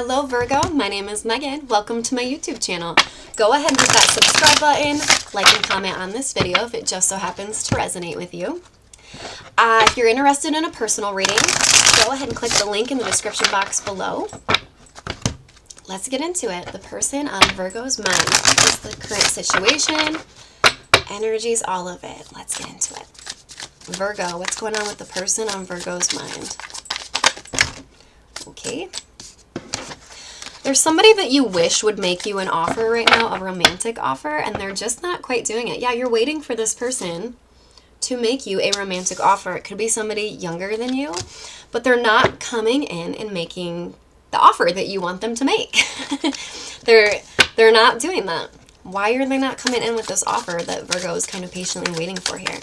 Hello Virgo, my name is Megan. Welcome to my YouTube channel. Go ahead and hit that subscribe button, like and comment on this video if it just so happens to resonate with you. If you're interested in a personal reading, go ahead and click the link in the description box below. Let's get into it. The person on Virgo's mind. What is the current situation? Energies, all of it. Let's get into it. Virgo, what's going on with the person on Virgo's mind? Okay. There's somebody that you wish would make you an offer right now, a romantic offer, and they're just not quite doing it. Yeah, you're waiting for this person to make you a romantic offer. It could be somebody younger than you, but they're not coming in and making the offer that you want them to make. They're not doing that. Why are they not coming in with this offer that Virgo is kind of patiently waiting for here?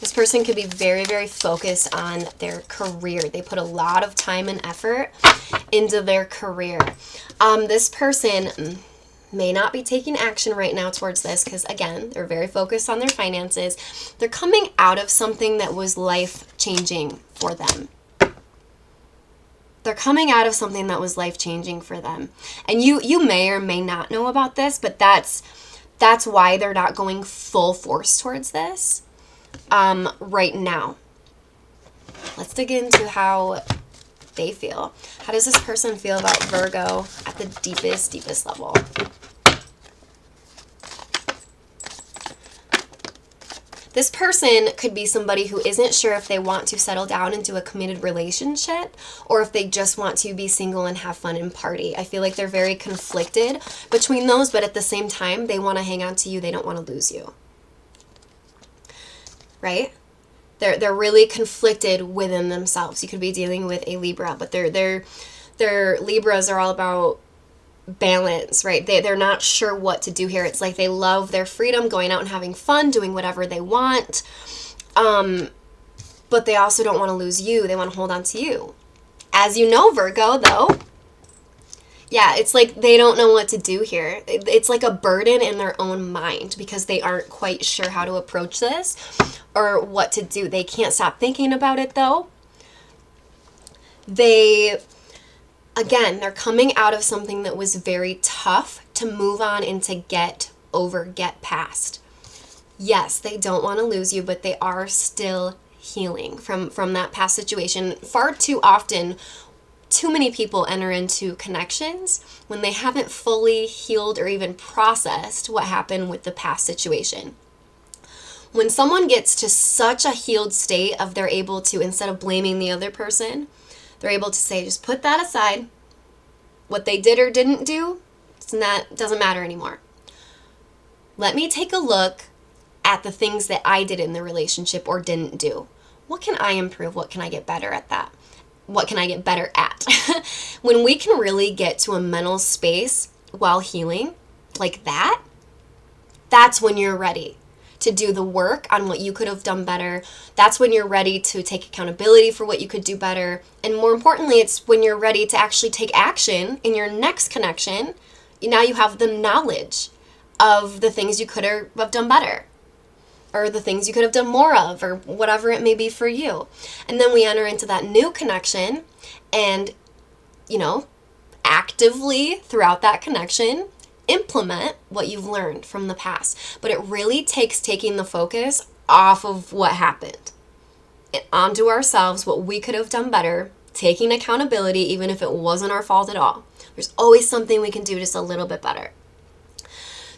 This person could be very, very focused on their career. They put a lot of time and effort into their career. This person may not be taking action right now towards this because, again, they're very focused on their finances. They're coming out of something that was life-changing for them. They're coming out of something that was life-changing for them. And you may or may not know about this, but that's why they're not going full force towards this right now. Let's dig into how they feel. How does this person feel about Virgo at the deepest level? This person could be somebody who isn't sure if they want to settle down into a committed relationship or if they just want to be single and have fun and party. I feel like they're very conflicted between those, but at the same time, they want to hang on to you. They don't want to lose you. Right? They're really conflicted within themselves. You could be dealing with a Libra, but their Libras are all about balance, right? They're not sure what to do here. It's like they love their freedom, going out and having fun, doing whatever they want. But they also don't want to lose you. They want to hold on to you. As you know, Virgo, though, yeah, it's like they don't know what to do here. It's like a burden in their own mind because they aren't quite sure how to approach this or what to do. They can't stop thinking about it, though. Again, they're coming out of something that was very tough to move on and to get past. Yes, they don't want to lose you, but they are still healing from that past situation. Far too often, too many people enter into connections when they haven't fully healed or even processed what happened with the past situation. When someone gets to such a healed state of they're able to, instead of blaming the other person, they're able to say, just put that aside. What they did or didn't do, doesn't matter anymore. Let me take a look at the things that I did in the relationship or didn't do. What can I improve? What can I get better at that? What can I get better at? When we can really get to a mental space while healing like that, that's when you're ready to do the work on what you could have done better. That's when you're ready to take accountability for what you could do better. And more importantly, it's when you're ready to actually take action in your next connection. Now you have the knowledge of the things you could have done better or the things you could have done more of or whatever it may be for you. And then we enter into that new connection and, actively throughout that connection, implement what you've learned from the past. But it really takes taking the focus off of what happened and onto ourselves, what we could have done better, taking accountability even if it wasn't our fault at all. There's always something we can do just a little bit better.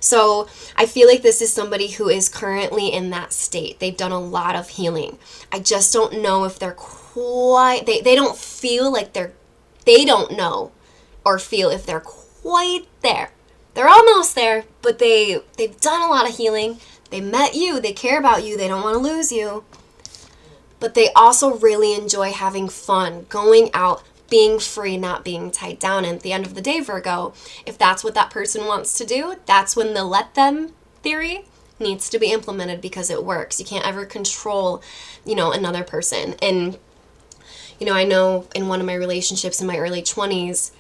So I feel like this is somebody who is currently in that state. They've done a lot of healing. I just don't know if they're quite, they don't feel like they don't know or feel if they're quite there. They're almost there, but they've done a lot of healing. They met you. They care about you. They don't want to lose you. But they also really enjoy having fun, going out, being free, not being tied down. And at the end of the day, Virgo, if that's what that person wants to do, that's when the let them theory needs to be implemented because it works. You can't ever control, another person. And, I know in one of my relationships in my early 20s,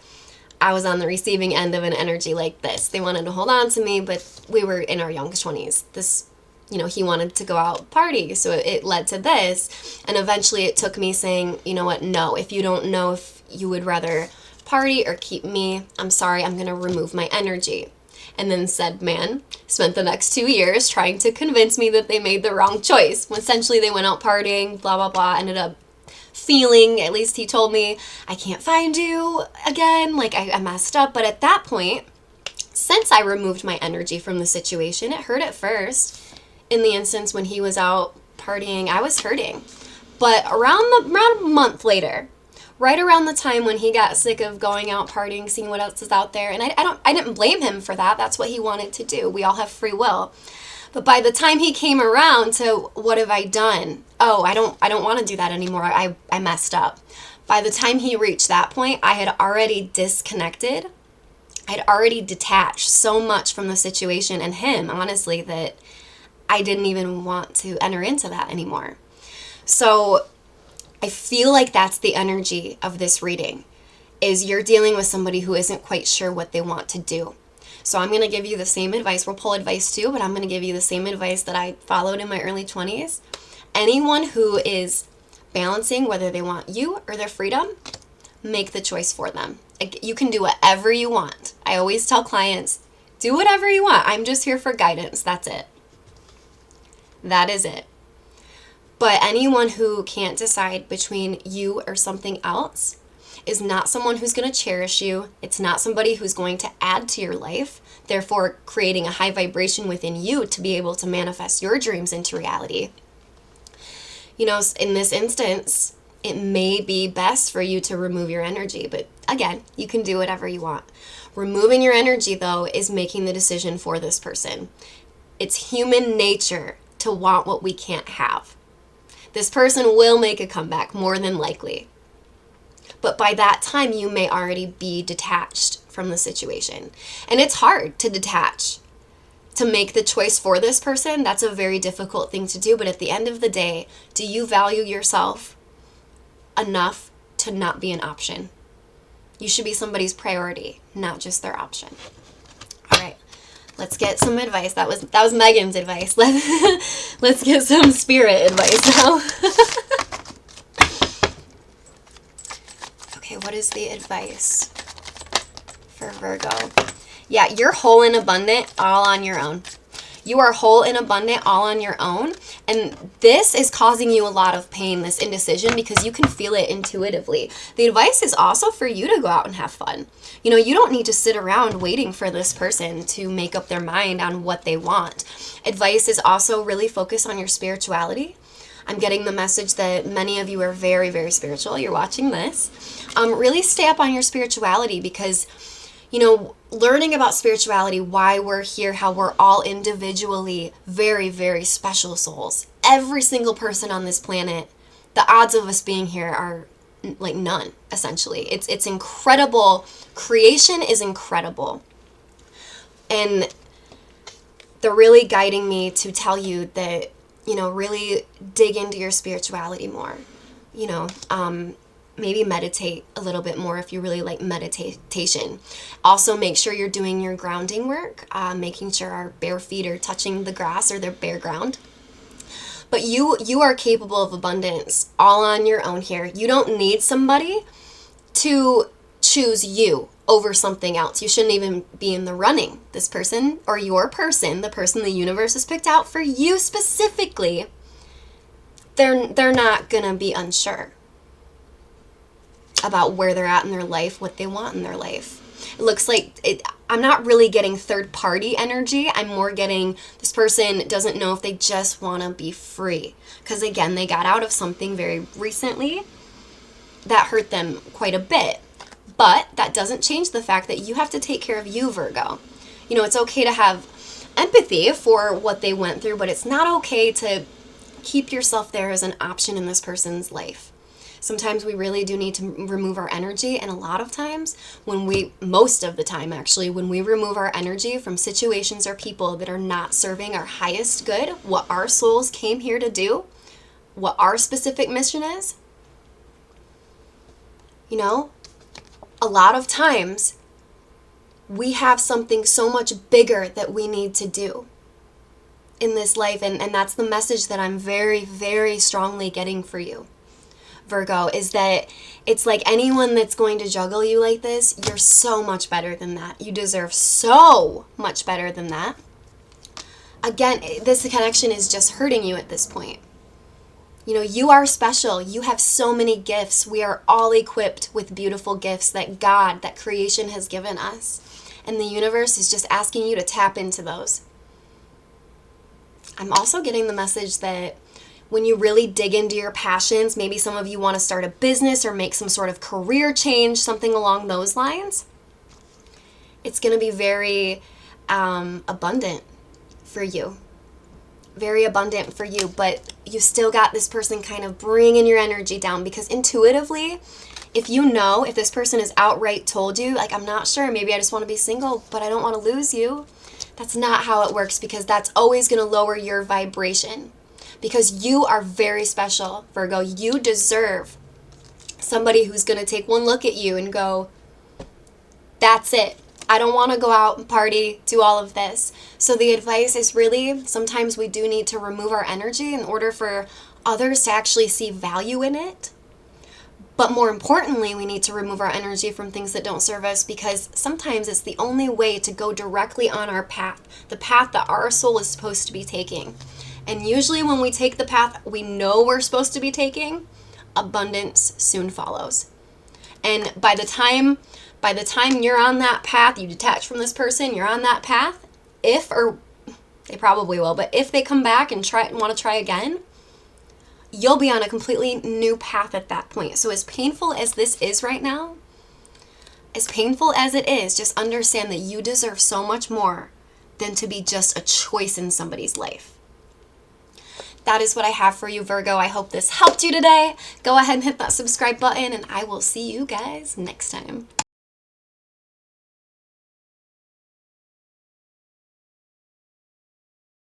I was on the receiving end of an energy like this. They wanted to hold on to me, but we were in our young 20s. This, he wanted to go out party, so it led to this. And eventually it took me saying, you know what, no, if you don't know if you would rather party or keep me, I'm sorry, I'm going to remove my energy. And then said man spent the next 2 years trying to convince me that they made the wrong choice. Essentially, they went out partying, blah, blah, blah, ended up feeling, at least he told me, I can't find you again, like I messed up. But at that point, since I removed my energy from the situation, it hurt at first. In the instance when he was out partying, I was hurting. But around a month later, right around the time when he got sick of going out partying, seeing what else is out there, and I didn't blame him for that. That's what he wanted to do. We all have free will. But by the time he came around to what have I done? Oh, I don't want to do that anymore. I messed up. By the time he reached that point, I had already disconnected. I'd already detached so much from the situation and him, honestly, that I didn't even want to enter into that anymore. So I feel like that's the energy of this reading, is you're dealing with somebody who isn't quite sure what they want to do. So I'm going to give you the same advice. We'll pull advice too, but I'm going to give you the same advice that I followed in my early 20s. Anyone who is balancing whether they want you or their freedom, make the choice for them. You can do whatever you want. I always tell clients, do whatever you want. I'm just here for guidance. That's it. That is it. But anyone who can't decide between you or something else is not someone who's going to cherish you. It's not somebody who's going to add to your life, therefore creating a high vibration within you to be able to manifest your dreams into reality. In this instance, it may be best for you to remove your energy, but again, you can do whatever you want. Removing your energy, though, is making the decision for this person. It's human nature to want what we can't have. This person will make a comeback, more than likely. But by that time, you may already be detached from the situation. And it's hard to detach. To make the choice for this person, that's a very difficult thing to do. But at the end of the day, do you value yourself enough to not be an option? You should be somebody's priority, not just their option. All right. Let's get some advice. That was Megan's advice. Let's get some spirit advice now. Okay, what is the advice for Virgo? Yeah, you're whole and abundant all on your own. You are whole and abundant all on your own. And this is causing you a lot of pain, this indecision, because you can feel it intuitively. The advice is also for you to go out and have fun. You don't need to sit around waiting for this person to make up their mind on what they want. Advice is also really focus on your spirituality. I'm getting the message that many of you are very, very spiritual. You're watching this. Really stay up on your spirituality because, learning about spirituality, why we're here, how we're all individually very, very special souls. Every single person on this planet, the odds of us being here are like none, essentially. It's incredible. Creation is incredible. And they're really guiding me to tell you that, really dig into your spirituality more. Maybe meditate a little bit more if you really like meditation. Also, make sure you're doing your grounding work, making sure our bare feet are touching the grass or their bare ground. But you are capable of abundance all on your own here. You don't need somebody to choose you over something else. You shouldn't even be in the running. This person or your person, the person the universe has picked out for you specifically, they're not gonna be unsure about where they're at in their life, what they want in their life. It looks like I'm not really getting third party energy. I'm more getting this person doesn't know if they just want to be free. Because again, they got out of something very recently that hurt them quite a bit. But that doesn't change the fact that you have to take care of you, Virgo. It's okay to have empathy for what they went through, but it's not okay to keep yourself there as an option in this person's life. Sometimes we really do need to remove our energy, and a lot of times, most of the time actually, when we remove our energy from situations or people that are not serving our highest good, what our souls came here to do, what our specific mission is, a lot of times we have something so much bigger that we need to do in this life. And that's the message that I'm very, very strongly getting for you, Virgo, is that it's like anyone that's going to juggle you like this, you're so much better than that. You deserve so much better than that. Again, this connection is just hurting you at this point. You know, you are special. You have so many gifts. We are all equipped with beautiful gifts that God, that creation has given us. And the universe is just asking you to tap into those. I'm also getting the message that when you really dig into your passions, maybe some of you want to start a business or make some sort of career change, something along those lines, it's going to be very abundant for you. Very abundant for you, but you still got this person kind of bringing your energy down, because intuitively, if this person has outright told you, like, I'm not sure, maybe I just want to be single, but I don't want to lose you, that's not how it works, because that's always going to lower your vibration. Because you are very special, Virgo. You deserve somebody who's going to take one look at you and go, that's it. I don't want to go out and party, do all of this. So the advice is really, sometimes we do need to remove our energy in order for others to actually see value in it. But more importantly, we need to remove our energy from things that don't serve us, because sometimes it's the only way to go directly on our path, the path that our soul is supposed to be taking. And usually when we take the path we know we're supposed to be taking, abundance soon follows. And by the time you're on that path, you detach from this person, you're on that path, they probably will, but if they come back and want to try again, you'll be on a completely new path at that point. So as painful as this is right now, as painful as it is, just understand that you deserve so much more than to be just a choice in somebody's life. That is what I have for you, Virgo. I hope this helped you today. Go ahead and hit that subscribe button, and I will see you guys next time.